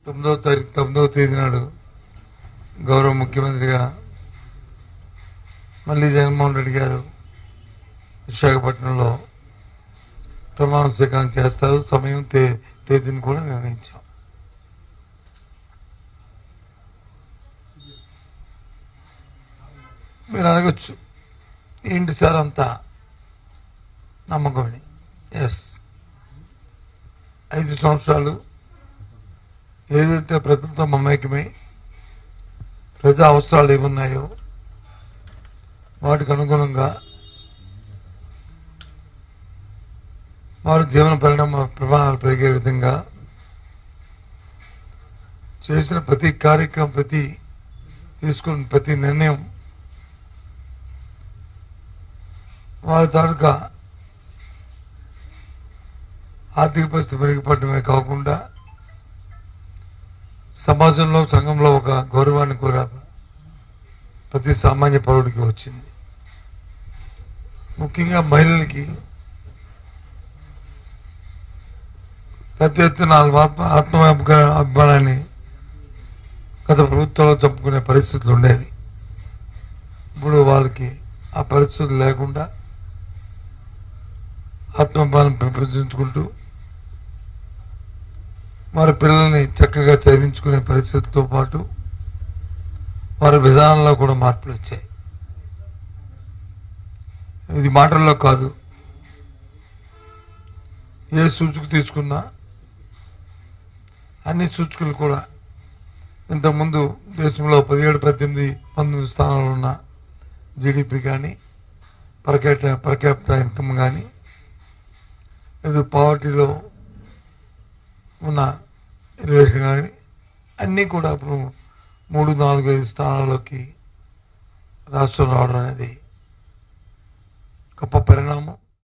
9వ తేదీ నాడు గౌరవ ముఖ్యమంత్రిగా మళ్ళీ జగన్మోహన్ రెడ్డి గారు విశాఖపట్నంలో ప్రమాణ స్వీకారం చేస్తారు. సమయం తేదీని కూడా నిర్ణయించాం. మీరు అడగచ్చు, ఏంటి సార్ అంతా నమ్మకమని. ఎస్, 5 సంవత్సరాలు ఏదైతే ప్రజలతో మమేకమై ప్రజా అవసరాలు ఏమున్నాయో వాటికి అనుగుణంగా వారి జీవన ప్రమాణాలు పెరిగే విధంగా చేసిన ప్రతి కార్యక్రమం, తీసుకున్న ప్రతి నిర్ణయం వారి తాలూకా ఆర్థిక పరిస్థితి మెరుగుపడమే కాకుండా సమాజంలో, సంఘంలో ఒక గౌరవాన్ని కూడా ప్రతి సామాన్య పౌరుడికి వచ్చింది. ముఖ్యంగా మహిళలకి పెద్ద ఎత్తున అభిమానాన్ని గత ప్రభుత్వంలో చంపుకునే పరిస్థితులు ఉండేవి. ఇప్పుడు వాళ్ళకి ఆ పరిస్థితులు లేకుండా ఆత్మాభిమానం పెంపొందించుకుంటూ వారి పిల్లల్ని చక్కగా చదివించుకునే పరిస్థితులతో పాటు వారి విధానంలో కూడా మార్పులు వచ్చాయి. ఇది మాటల్లో కాదు, ఏ సూచిక తీసుకున్నా అన్ని సూచికలు కూడా ఇంతకుముందు దేశంలో 17, 18, 19 స్థానాలు ఉన్న జీడిపి కానీ, పర్ క్యాపిటల్ ఇన్కమ్ కానీ, ఏదో పావర్టీలో ఉన్న రిలేషన్ కానీ అన్నీ కూడా ఇప్పుడు 3, 4, 5 స్థానాల్లోకి రాష్ట్రం రావడం అనేది